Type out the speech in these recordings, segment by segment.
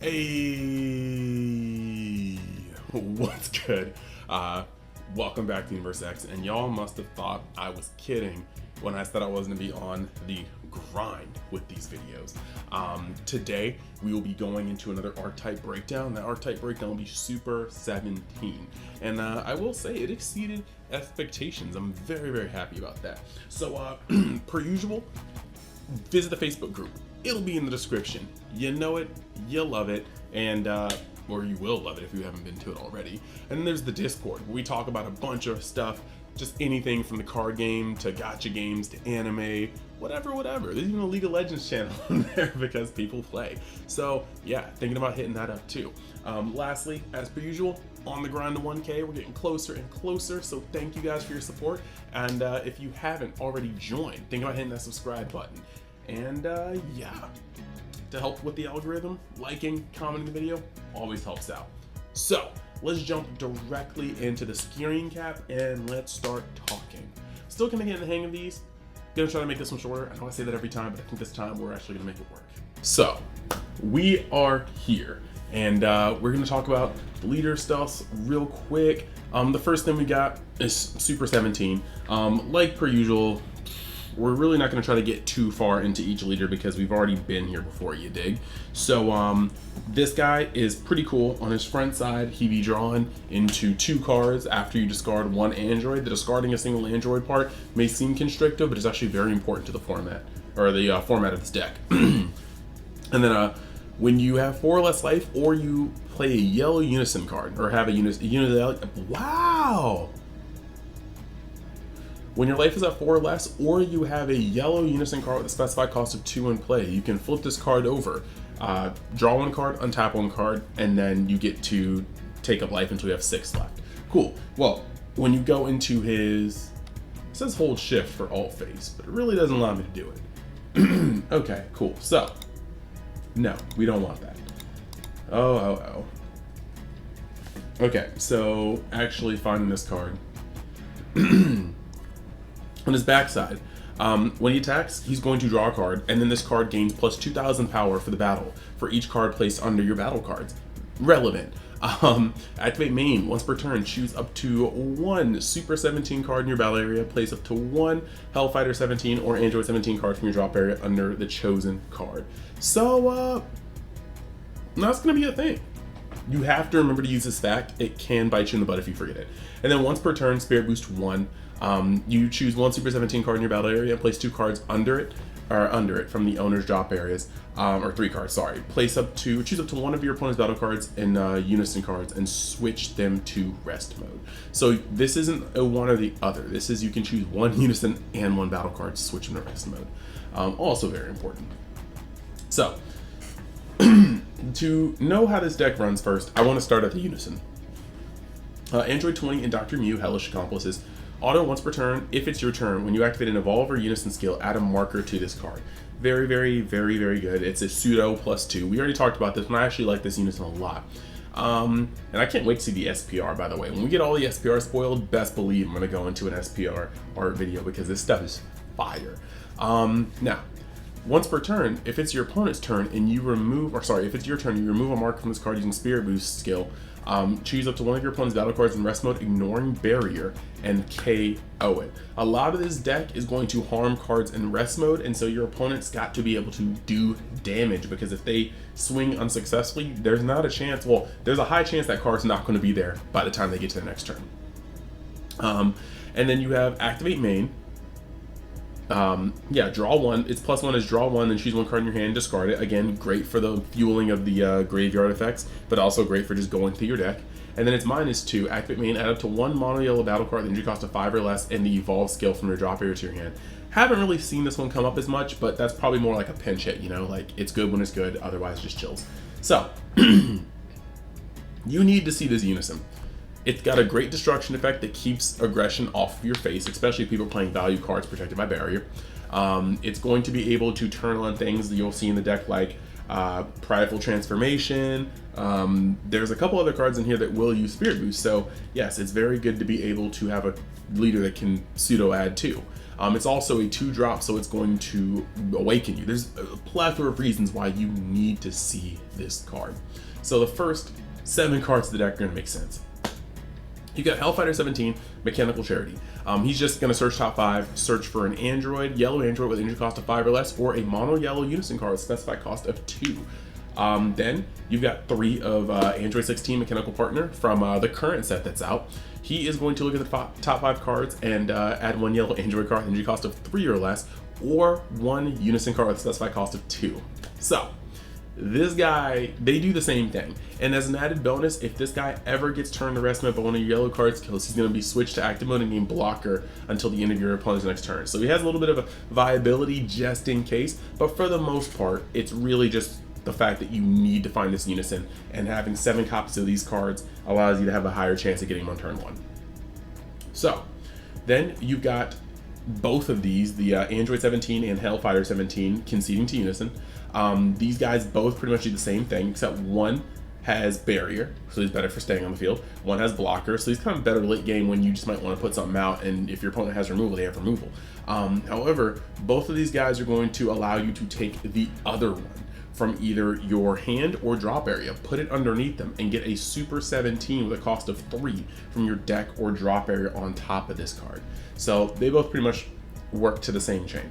Hey, what's good? Welcome back to Universe X, and y'all must have thought I was kidding when I said I wasn't gonna be on the grind with these videos. Today we will be going into another Archetype breakdown. That Archetype breakdown will be Super 17, and I will say it exceeded expectations. I'm very happy about that. So per usual, visit the Facebook group. It'll be in the description. You know it, you love it, and or you will love it if you haven't been to it already. And then there's the Discord, where we talk about a bunch of stuff, just anything from the card game to gacha games to anime, whatever. There's even a League of Legends channel in there because people play. So yeah, thinking about hitting that up too. Lastly, as per usual, on the grind to 1K, we're getting closer and closer, so thank you guys for your support. And if you haven't already joined, think about hitting that subscribe button. And yeah, to help with the algorithm, liking, commenting the video always helps out. So let's jump directly into the screen cap and let's start talking. Still gonna get in the hang of these. Gonna try to make this one shorter. I know I say that every time, but I think this time we're actually gonna make it work. So we are here, and we're gonna talk about the leader stuff real quick. The first thing we got is Super 17. Like per usual, we're really not going to try to get too far into each leader because we've already been here before, you dig? So this guy is pretty cool. On his front side, he be drawn into 2 cards after you discard 1 android. The discarding a single android part may seem constrictive, but it's actually very important to the format, or the format of this deck. And then when you have 4 or less life, or you play a yellow Unison card, or have a Unison, wow! When your life is at 4 or less, or you have a yellow Unison card with a specified cost of 2 in play, you can flip this card over, draw 1 card, untap 1 card, and then you get to take up life until you have 6 left. Cool. Well, when you go into his, it says hold shift for alt phase, but it really doesn't allow me to do it. Okay, cool. So, no, we don't want that. Oh. Okay, so actually finding this card. On his backside, when he attacks, he's going to draw a card, and then this card gains plus 2,000 power for the battle for each card placed under your battle cards. Relevant. Activate main. Once per turn, choose up to 1 Super 17 card in your battle area. Place up to 1 Hellfighter 17 or Android 17 card from your drop area under the chosen card. So, that's going to be a thing. You have to remember to use this stack. It can bite you in the butt if you forget it. And then once per turn, Spirit Boost 1. You choose 1 Super 17 card in your battle area and place 2 cards under it from the owner's drop areas, or 3 cards, sorry. Choose up to 1 of your opponent's battle cards and Unison cards and switch them to rest mode. So this isn't a one or the other. This is, you can choose 1 Unison and 1 battle card to switch them to rest mode. Also very important. So to know how this deck runs first, I want to start at the Unison. Android 20 and Dr. Mew, Hellish Accomplices. Auto once per turn. If it's your turn, when you activate an Evolve or Unison skill, add a marker to this card. Very good. It's a pseudo +2. We already talked about this, and I actually like this Unison a lot. And I can't wait to see the SPR, by the way. When we get all the SPR spoiled, best believe I'm going to go into an SPR art video because this stuff is fire. Now, once per turn, if it's your opponent's turn and you remove, if it's your turn, you remove a marker from this card using Spirit Boost skill. Choose up to 1 of your opponent's battle cards in rest mode, ignoring barrier, and KO it. A lot of this deck is going to harm cards in rest mode, and so your opponent's got to be able to do damage, because if they swing unsuccessfully, there's not a chance, well, there's a high chance that card's not going to be there by the time they get to the next turn. And then you have Activate Main. Draw 1. Its +1 is draw 1, then choose 1 card in your hand, discard it. Again, great for the fueling of the graveyard effects, but also great for just going through your deck. And then its -2. Activate main, add up to 1 mono yellow battle card, the injury cost of 5 or less, and the evolve skill from your drop area to your hand. Haven't really seen this one come up as much, but that's probably more like a pinch hit, you know, like it's good when it's good, otherwise just chills. So, you need to see this Unison. It's got a great destruction effect that keeps aggression off of your face, especially if people are playing value cards protected by barrier. It's going to be able to turn on things that you'll see in the deck like Prideful Transformation. There's a couple other cards in here that will use Spirit Boost, so yes, it's very good to be able to have a leader that can pseudo add too. It's also a 2-drop, so it's going to awaken you. There's a plethora of reasons why you need to see this card. So the first 7 cards of the deck are going to make sense. You got Hellfighter 17, Mechanical Charity. He's just going to search top 5, search for an Android, yellow Android with energy cost of 5 or less, or a mono yellow Unison card with specified cost of 2. Then you've got 3 of Android 16 Mechanical Partner from the current set that's out. He is going to look at the top 5 cards and add 1 yellow Android card with energy cost of 3 or less, or 1 Unison card with specified cost of 2. So this guy, they do the same thing. And as an added bonus, if this guy ever gets turned to rest mode by one of your yellow cards kills, he's going to be switched to active mode and gain blocker until the end of your opponent's next turn. So he has a little bit of a viability just in case, but for the most part, it's really just the fact that you need to find this Unison, and having 7 copies of these cards allows you to have a higher chance of getting them on turn 1. So then you've got both of these, the Android 17 and Hellfighter 17, conceding to Unison. These guys both pretty much do the same thing, except one has barrier, so he's better for staying on the field. One has blocker, so he's kind of better late game when you just might want to put something out, and if your opponent has removal, they have removal. However, both of these guys are going to allow you to take the other one from either your hand or drop area, put it underneath them, and get a Super 17 with a cost of 3 from your deck or drop area on top of this card. So they both pretty much work to the same chain.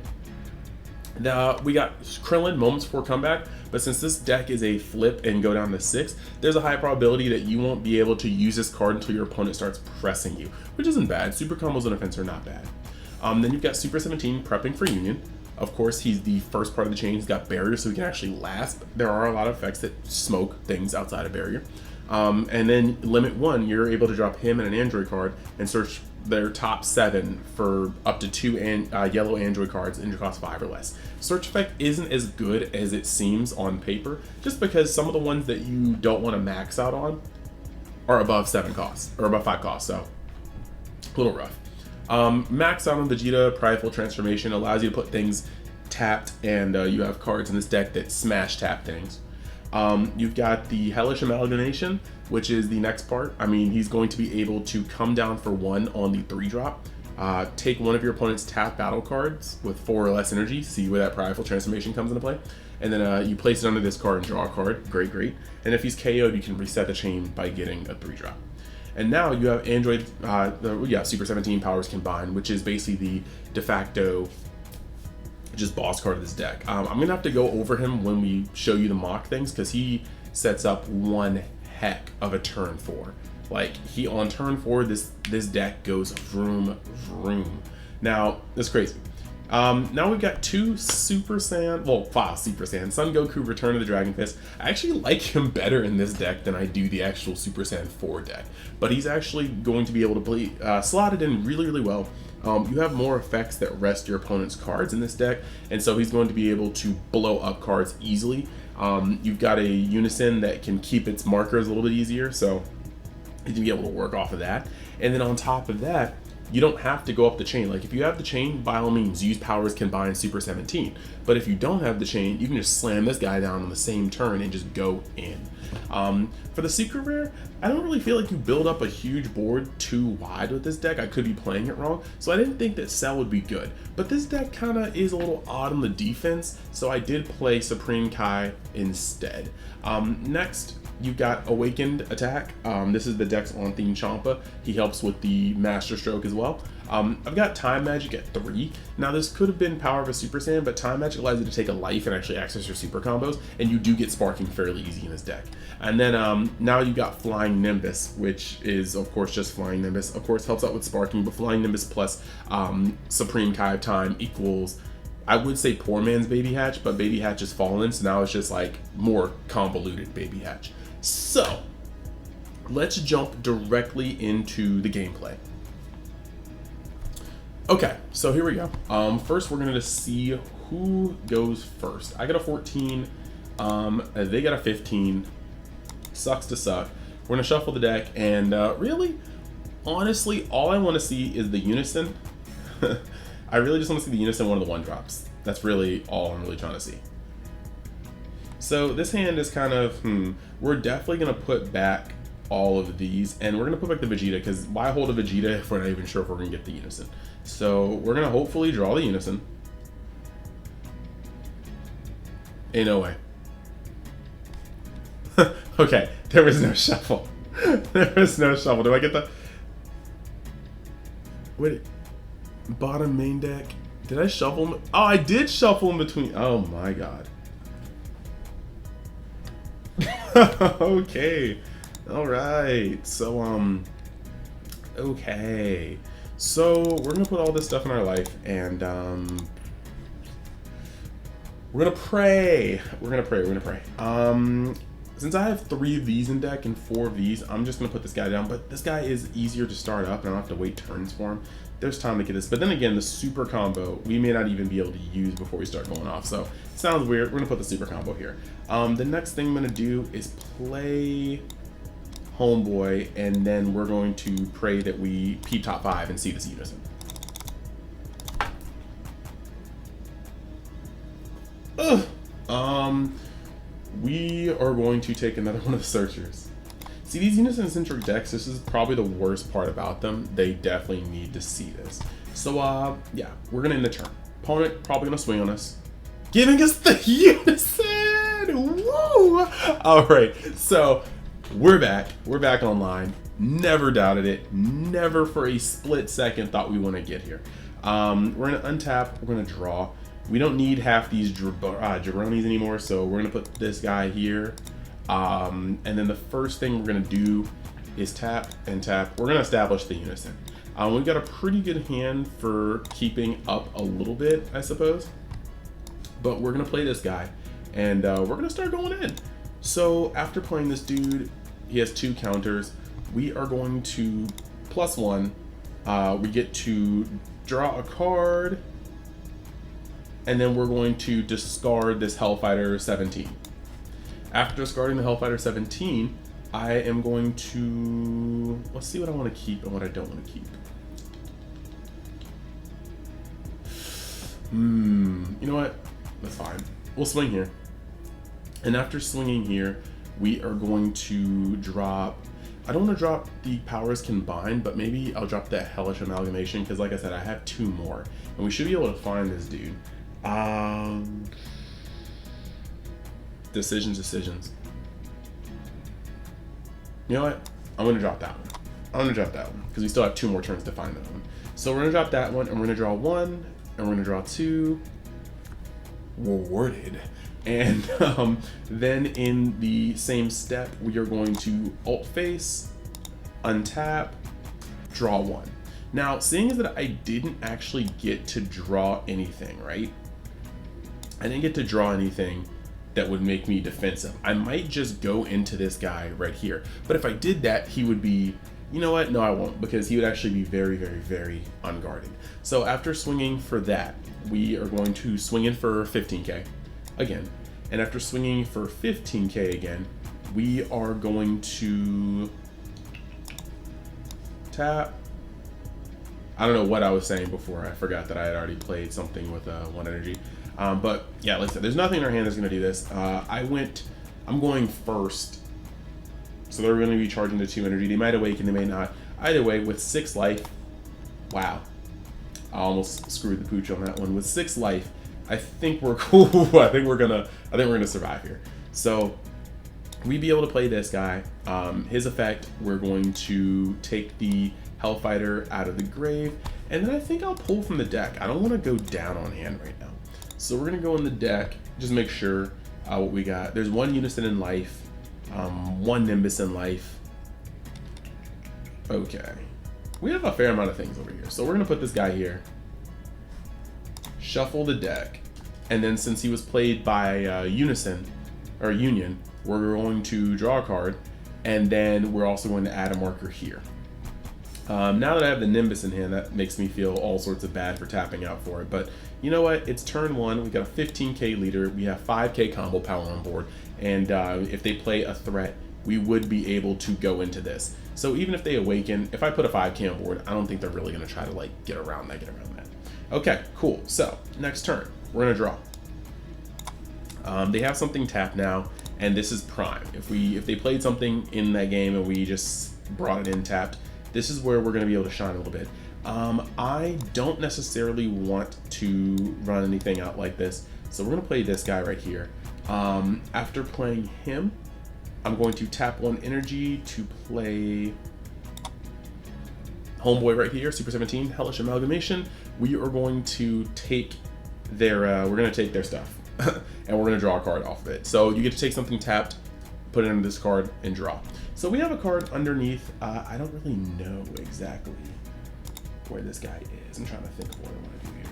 Now, we got Krillin, Moments Before Comeback, but since this deck is a flip and go down to 6, there's a high probability that you won't be able to use this card until your opponent starts pressing you, which isn't bad. Super combos and offense are not bad. Then you've got Super 17 prepping for Union. Of course, he's the first part of the chain. He's got barrier, so he can actually last. There are a lot of effects that smoke things outside of barrier. And then Limit 1, you're able to drop him and an Android card and search their top 7 for up to 2 yellow Android cards, and cost 5 or less. Search effect isn't as good as it seems on paper, just because some of the ones that you don't want to max out on are above 7 costs, or above 5 costs, so a little rough. Max out on Vegeta Prideful Transformation allows you to put things tapped, and you have cards in this deck that smash tap things. You've got the Hellish Amalgamation, which is the next part. I mean, he's going to be able to come down for 1 on the 3-drop, take one of your opponent's tap battle cards with 4 or less energy, see where that Prideful Transformation comes into play, and then you place it under this card and draw a card. Great. And if he's KO'd, you can reset the chain by getting a 3-drop. And now you have Android, Super 17 Powers Combined, which is basically the de facto just boss card of this deck. I'm gonna have to go over him when we show you the mock things, because he sets up one heck of a turn 4. Like, he on turn 4, this deck goes vroom. Now, that's crazy. Now we've got 2 Super Saiyan, well, 5 Super Saiyan, Son Goku, Return of the Dragon Fist. I actually like him better in this deck than I do the actual Super Saiyan 4 deck, but he's actually going to be able to play, slotted in really well. You have more effects that rest your opponent's cards in this deck, and so he's going to be able to blow up cards easily. You've got a Unison that can keep its markers a little bit easier, so he's going to be able to work off of that. And then on top of that, you don't have to go up the chain. Like, if you have the chain, by all means, use Powers Combined Super 17. But if you don't have the chain, you can just slam this guy down on the same turn and just go in. For the secret rare, I don't really feel like you build up a huge board too wide with this deck. I could be playing it wrong, so I didn't think that Cell would be good. But this deck kind of is a little odd on the defense, so I did play Supreme Kai instead. Next, you've got Awakened Attack. This is the deck's on theme Champa. He helps with the Master Stroke as well. I've got Time Magic at 3. Now, this could have been Power of a Super Saiyan, but Time Magic allows you to take a life and actually access your super combos, and you do get sparking fairly easy in this deck. And then now you've got Flying Nimbus, which is, of course, just Flying Nimbus. Of course, helps out with sparking, but Flying Nimbus plus Supreme Kai of Time equals, I would say, poor man's Baby Hatch, but Baby Hatch is fallen, so now it's just like more convoluted Baby Hatch. So let's jump directly into the gameplay. Okay, so here we go. First, we're gonna see who goes first. I got a 14. They got a 15. Sucks to suck. We're gonna shuffle the deck, and really, honestly, all I want to see is the Unison. I really just want to see the Unison, one of the 1-drops. That's really all I'm really trying to see. So this hand is kind of, we're definitely gonna put back all of these, and we're gonna put back the Vegeta, because why hold a Vegeta if we're not even sure if we're gonna get the Unison? So we're gonna hopefully draw the Unison. Ain't no way. Okay, there was no shuffle. There was no shuffle. Do I get the... Wait, bottom main deck? Did I shuffle? Oh, I did shuffle in between. Oh my god. Okay. All right. So okay. So we're gonna put all this stuff in our life, and we're gonna pray. We're gonna pray. Since I have 3 of these in deck and 4 of these, I'm just gonna put this guy down. But this guy is easier to start up, and I don't have to wait turns for him. There's time to get this. But then again, the super combo we may not even be able to use before we start going off. So it sounds weird. We're gonna put the super combo here. The next thing I'm gonna do is play Homeboy, and then we're going to pray that we peep top 5 and see this Unison. Ugh. We are going to take another one of the searchers. See, these Unison-centric decks, this is probably the worst part about them. They definitely need to see this. So, yeah, we're gonna end the turn. Opponent probably gonna swing on us, giving us the Unison! Woo! All right, so we're back. We're back online. Never doubted it. Never for a split second thought we want to get here. We're gonna untap. We're gonna draw. We don't need half these jabronis anymore, so we're gonna put this guy here. And then the first thing we're gonna do is tap and tap. We're gonna establish the Unison. We've got a pretty good hand for keeping up a little bit, I suppose. But we're gonna play this guy, and we're gonna start going in. So after playing this dude, he has 2 counters. We are going to +1. We get to draw a card, and then we're going to discard this Hellfighter 17. After discarding the Hellfighter 17, I am going to... Let's see what I want to keep and what I don't want to keep. You know what? That's fine. We'll swing here. And after swinging here, we are going to drop... I don't want to drop the Powers Combined, but maybe I'll drop that Hellish Amalgamation, because like I said, I have 2 more. And we should be able to find this dude. Decisions. You know what? I'm gonna drop that one. Because we still have 2 more turns to find that one. So we're gonna drop that one, and we're gonna draw 1, and we're gonna draw 2. Rewarded. And then in the same step, we are going to alt face, untap, draw 1. Now, seeing as that I didn't actually get to draw anything, right? I didn't get to draw anything that would make me defensive. I might just go into this guy right here. But if I did that, he would be, you know what? No, I won't, because he would actually be very, very, very unguarded. So after swinging for that, we are going to swing in for 15k again. And after swinging for 15k again, we are going to tap. I don't know what I was saying before. I forgot that I had already played something with 1 energy. But yeah, like I said, there's nothing in our hand that's going to do this. I'm going first. So they're going to be charging the 2 energy. They might awaken, they may not. Either way, with 6 life, wow. I almost screwed the pooch on that one. With 6 life, I think we're cool. I think we're gonna survive here. So we'd be able to play this guy. His effect, we're going to take the Hellfighter out of the grave, and then I think I'll pull from the deck. I don't want to go down on hand right now. So we're gonna go in the deck, just make sure what we got. There's 1 Unison in life, 1 Nimbus in life. Okay. We have a fair amount of things over here. So we're gonna put this guy here. Shuffle the deck, and then since he was played by Unison, or Union, we're going to draw a card, and then we're also going to add a marker here. Now that I have the Nimbus in hand, that makes me feel all sorts of bad for tapping out for it, but you know what? It's turn 1, we got a 15k leader, we have 5k combo power on board, and if they play a threat, we would be able to go into this. So even if they awaken, if I put a 5k on board, I don't think they're really going to try to like get around that. Okay, cool. So next turn, we're gonna draw. They have something tapped now, and this is prime. If they played something in that game and we just brought it in tapped, this is where we're going to be able to shine a little bit. I don't necessarily want to run anything out like this, so we're going to play this guy right here. After playing him, I'm going to tap 1 energy to play Homeboy right here, Super 17, Hellish Amalgamation. We are going to take their stuff, and we're going to draw a card off of it. So you get to take something tapped, put it in this card, and draw. So we have a card underneath. I don't really know exactly where this guy is. I'm trying to think of what I want to do here.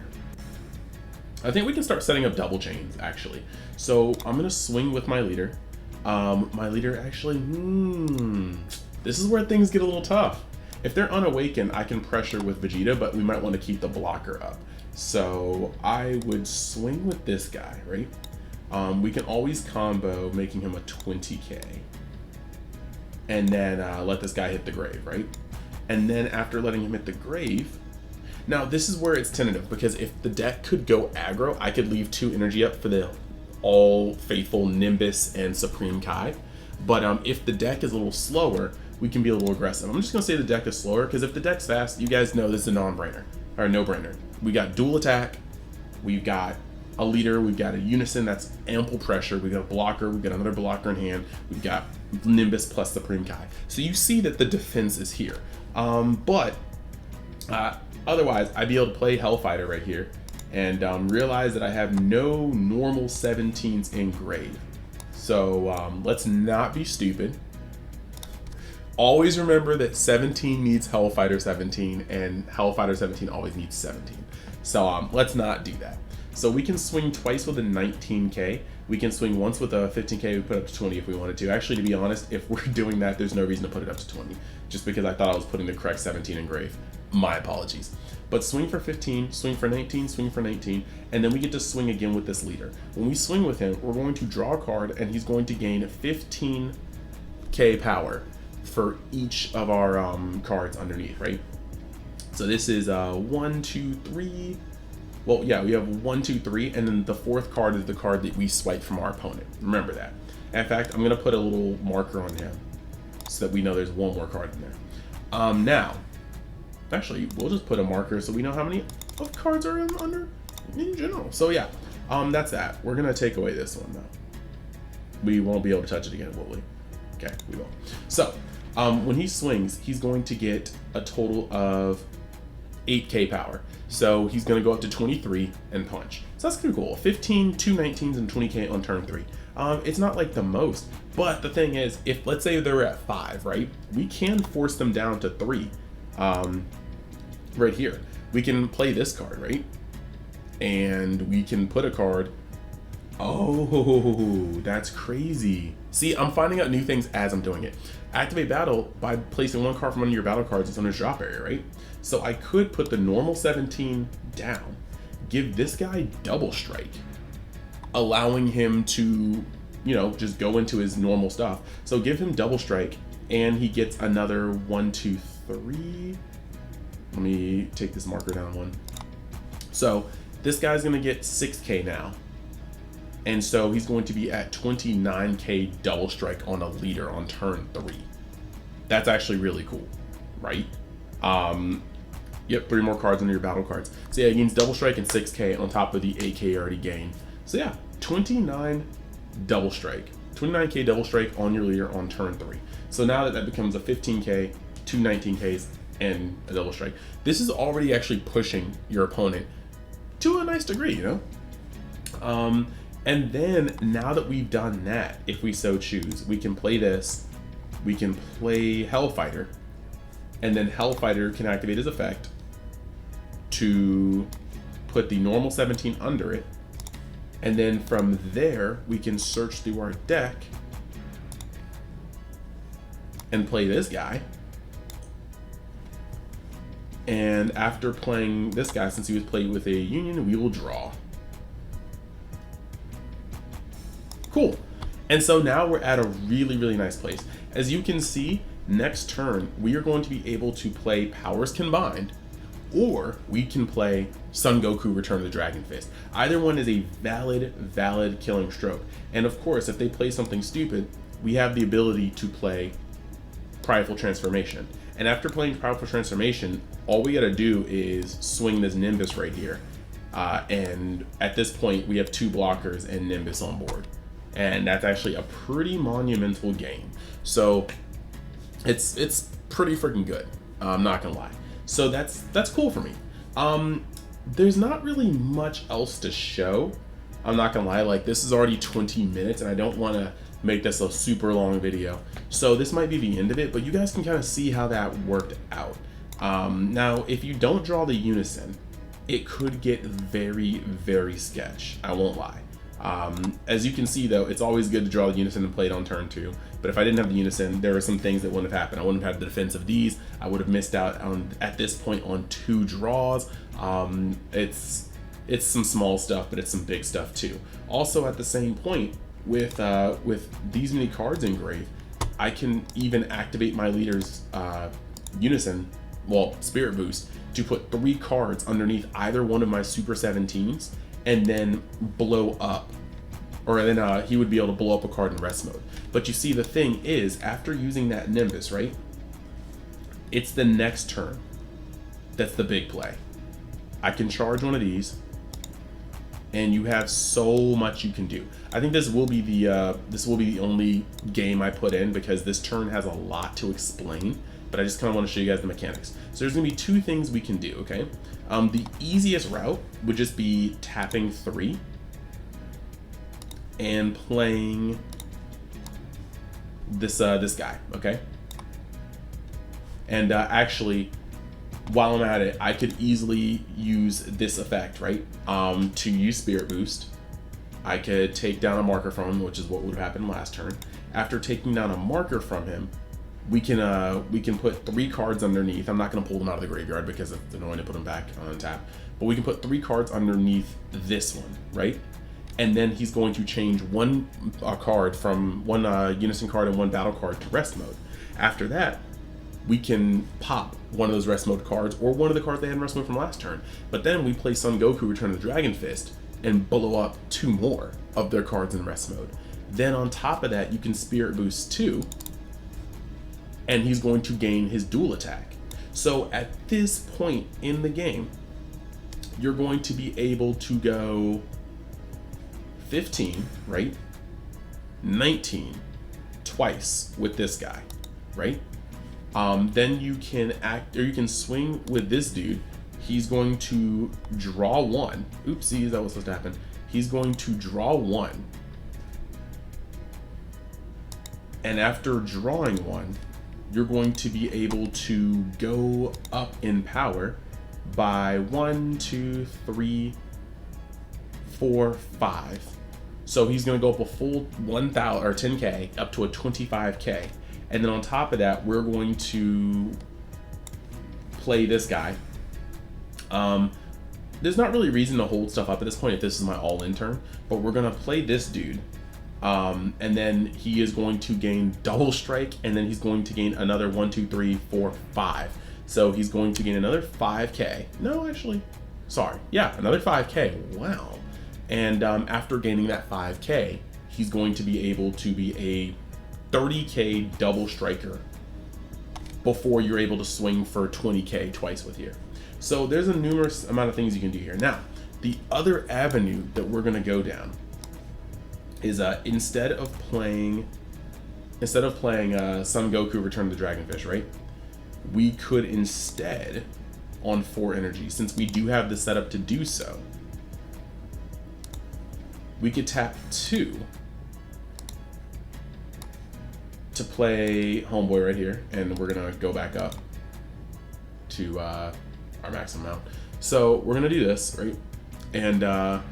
I think we can start setting up double chains, actually. So I'm going to swing with my leader. My leader actually, this is where things get a little tough. If they're unawakened, I can pressure with Vegeta, but we might want to keep the blocker up. So I would swing with this guy, right? We can always combo, making him a 20k. And then let this guy hit the grave, right? And then after letting him hit the grave, now this is where it's tentative, because if the deck could go aggro, I could leave 2 energy up for the all faithful Nimbus and Supreme Kai. But if the deck is a little slower, we can be a little aggressive. I'm just gonna say the deck is slower, because if the deck's fast, you guys know this is a non-brainer, or no-brainer. We got dual attack, we've got a leader, we've got a Unison that's ample pressure, we've got a blocker, we've got another blocker in hand, we've got Nimbus plus Supreme Kai. So you see that the defense is here. Otherwise, I'd be able to play Hellfighter right here and realize that I have no normal 17s in grave. So let's not be stupid. Always remember that 17 needs Hellfighter 17, and Hellfighter 17 always needs 17. So let's not do that. So we can swing twice with a 19k. We can swing once with a 15k. We put up to 20 if we wanted to. Actually, to be honest, if we're doing that, there's no reason to put it up to 20, just because I thought I was putting the correct 17 in grave. My apologies. But swing for 15, swing for 19, swing for 19, and then we get to swing again with this leader. When we swing with him, we're going to draw a card, and he's going to gain 15k power for each of our cards underneath, right? So this is 1, 2, 3. Well, yeah, we have 1, 2, 3, and then the 4th card is the card that we swipe from our opponent. Remember that. In fact, I'm gonna put a little marker on him so that we know there's 1 more card in there. Now, actually, we'll just put a marker so we know how many of cards are in general. So yeah, that's that. We're gonna take away this one though. We won't be able to touch it again, will we? Okay, we won't. So, when he swings, he's going to get a total of 8k power. So he's going to go up to 23 and punch. So that's pretty cool. 15, 2 19s, and 20k on turn 3. It's not like the most, but the thing is, if let's say they're at 5, right? We can force them down to 3. Right here. We can play this card, right? And we can put a card. Oh, that's crazy. See, I'm finding out new things as I'm doing it. Activate battle by placing 1 card from under your battle cards that's on his drop area, right? So I could put the normal 17 down, give this guy double strike, allowing him to, you know, just go into his normal stuff. So give him double strike, and he gets another 1, 2, 3. Let me take this marker down 1. So this guy's gonna get 6k now. And so he's going to be at 29k double strike on a leader on turn 3. That's actually really cool, right? Yep, 3 more cards under your battle cards. So yeah, he gains double strike and 6k on top of the 8k you already gained. So yeah, 29 double strike. 29k double strike on your leader on turn 3. So now that becomes a 15k, 2 19ks, and a double strike. This is already actually pushing your opponent to a nice degree, you know? And then now that we've done that, if we so choose, we can play this, we can play Hellfighter, and then Hellfighter can activate his effect to put the normal 17 under it. And then from there, we can search through our deck and play this guy. And after playing this guy, since he was played with a union, we will draw. Cool. And so now we're at a really, really nice place. As you can see, next turn, we are going to be able to play powers combined or we can play Son Goku Return of the Dragon Fist. Either one is a valid killing stroke. And of course, if they play something stupid, we have the ability to play Prideful Transformation. And after playing Prideful Transformation, all we gotta do is swing this Nimbus right here. And at this point, we have 2 blockers and Nimbus on board. And that's actually a pretty monumental game. So it's pretty freaking good. I'm not gonna lie. So that's cool for me. There's not really much else to show. I'm not gonna lie, like this is already 20 minutes and I don't wanna make this a super long video. So this might be the end of it, but you guys can kind of see how that worked out. Now, if you don't draw the Unison, it could get very sketch. I won't lie. As you can see though, it's always good to draw the Unison and play it on turn 2. But if I didn't have the Unison, there are some things that wouldn't have happened. I wouldn't have had the defense of these. I would have missed out on, at this point, on 2 draws. It's some small stuff, but it's some big stuff too. Also, at the same point, with these many cards engraved, I can even activate my leader's Unison, well, Spirit Boost, to put 3 cards underneath either one of my Super 17s and then blow up. Or then he would be able to blow up a card in rest mode. But you see, the thing is, after using that Nimbus, right? It's the next turn that's the big play. I can charge one of these, and you have so much you can do. I think this will be the only game I put in because this turn has a lot to explain. But I just kind of want to show you guys the mechanics. So there's gonna be 2 things we can do. Okay, the easiest route would just be tapping 3. And playing this guy, okay? And actually, while I'm at it, I could easily use this effect, right? To use Spirit Boost, I could take down a marker from him, which is what would have happened last turn. After taking down a marker from him, we can put 3 cards underneath. I'm not gonna pull them out of the graveyard because it's annoying to put them back on tap. But we can put 3 cards underneath this one, right? And then he's going to change one card from one Unison card and 1 battle card to rest mode. After that, we can pop one of those rest mode cards or one of the cards they had in rest mode from last turn. But then we play Son Goku Return of the Dragon Fist and blow up 2 more of their cards in rest mode. Then on top of that, you can Spirit Boost 2, and he's going to gain his dual attack. So at this point in the game, you're going to be able to go 15, right? 19 twice with this guy, right? Then you can swing with this dude. He's going to draw 1. Oopsie, that was supposed to happen. He's going to draw 1. And after drawing 1, you're going to be able to go up in power by 1, 2, 3, 4, 5. So he's going to go up a full 1,000 or 10k up to a 25k, and then on top of that, we're going to play this guy. There's not really reason to hold stuff up at this point if this is my all-in turn, but we're going to play this dude, and then he is going to gain double strike, and then he's going to gain another 1, 2, 3, 4, 5. So he's going to gain another 5k. No, actually, sorry. Yeah, another 5k. Wow. And after gaining that 5k, he's going to be able to be a 30k double striker before you're able to swing for 20k twice with here. So there's a numerous amount of things you can do here. Now, the other avenue that we're gonna go down is instead of playing Son Goku Return of the Dragonfish, right? We could instead, on 4 energy, since we do have the setup to do so, we could tap 2 to play Homeboy right here, and we're gonna go back up to our maximum amount. So we're gonna do this, right? And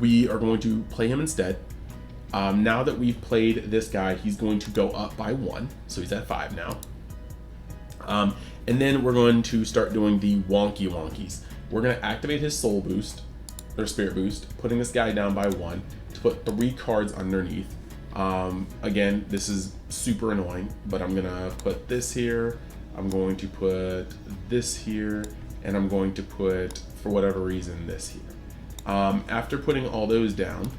we are going to play him instead. Now that we've played this guy, he's going to go up by 1, so he's at 5 now. And then we're going to start doing the wonkies. We're going to activate his soul boost, or spirit boost, putting this guy down by 1 to put 3 cards underneath. Again, this is super annoying, but I'm going to put this here, I'm going to put this here, and I'm going to put, for whatever reason, this here. After putting all those down,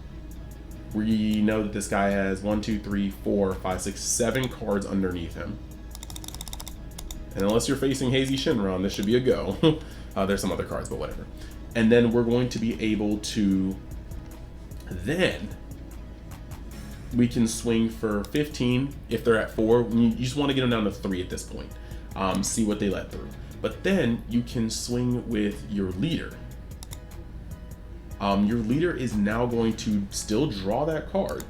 we know that this guy has 1, 2, 3, 4, 5, 6, 7 cards underneath him. And unless you're facing Hazy Shinron, this should be a go. There's some other cards, but whatever. And then we're going to be able to, then we can swing for 15 if they're at 4. You just want to get them down to 3 at this point. See what they let through. But then you can swing with your leader. Your leader is now going to still draw that card,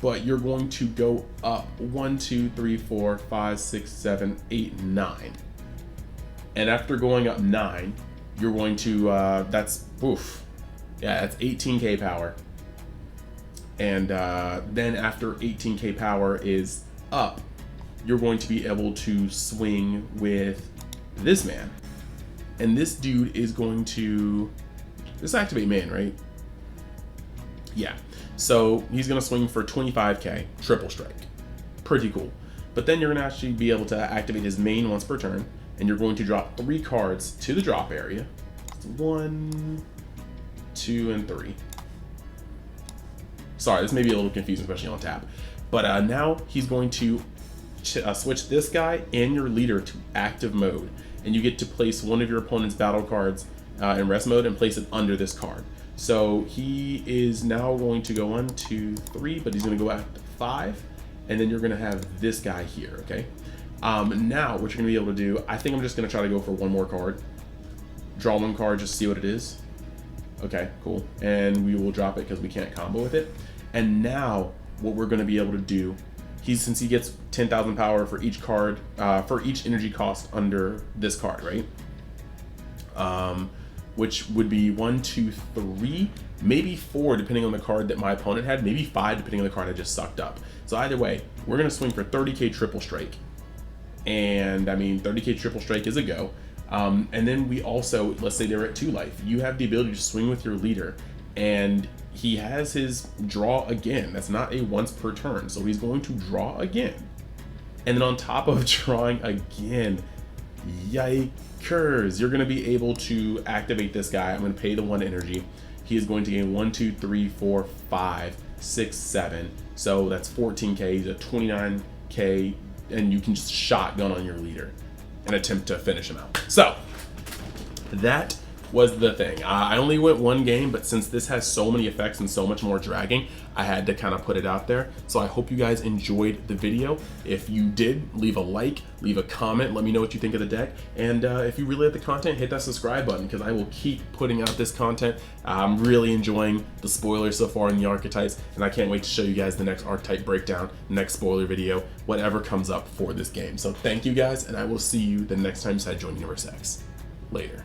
but you're going to go up 1, 2, 3, 4, 5, 6, 7, 8, 9. And after going up 9, you're going to, that's 18k power. And then after 18k power is up, you're going to be able to swing with this man. And this dude is going to, this activate man, right? Yeah. So he's going to swing for 25k, triple strike. Pretty cool. But then you're going to actually be able to activate his main once per turn, and you're going to drop 3 cards to the drop area. 1, 2, and 3. Sorry, this may be a little confusing, especially on tap. But now he's going to switch this guy and your leader to active mode, and you get to place one of your opponent's battle cards in rest mode and place it under this card. So he is now going to go 1, 2, 3, but he's going to go after 5, and then you're going to have this guy here, okay? Now what you're going to be able to do, I think I'm just going to try to go for one more card. Draw 1 card, just see what it is. Okay, cool. And we will drop it because we can't combo with it. And now what we're going to be able to do, since he gets 10,000 power for each card, for each energy cost under this card, right? Which would be 1, 2, 3, maybe 4 depending on the card that my opponent had, maybe 5 depending on the card I just sucked up. So either way, we're going to swing for 30k triple strike. And I mean, 30k triple strike is a go. And then we also, let's say they're at 2 life. You have the ability to swing with your leader, and he has his draw again. That's not a once per turn, so he's going to draw again. And then on top of drawing again, yikers, you're going to be able to activate this guy. I'm going to pay the 1 energy. He is going to gain 1, 2, 3, 4, 5, 6, 7. So that's 14k. He's at 29k, and you can just shotgun on your leader and attempt to finish him out. So that was the thing. I only went 1 game, but since this has so many effects and so much more dragging, I had to kind of put it out there. So I hope you guys enjoyed the video. If you did, leave a like, leave a comment, let me know what you think of the deck. And if you really like the content, hit that subscribe button, because I will keep putting out this content. I'm really enjoying the spoilers so far in the archetypes, and I can't wait to show you guys the next archetype breakdown, next spoiler video, whatever comes up for this game. So thank you guys, and I will see you the next time you decide to join Universe X. Later.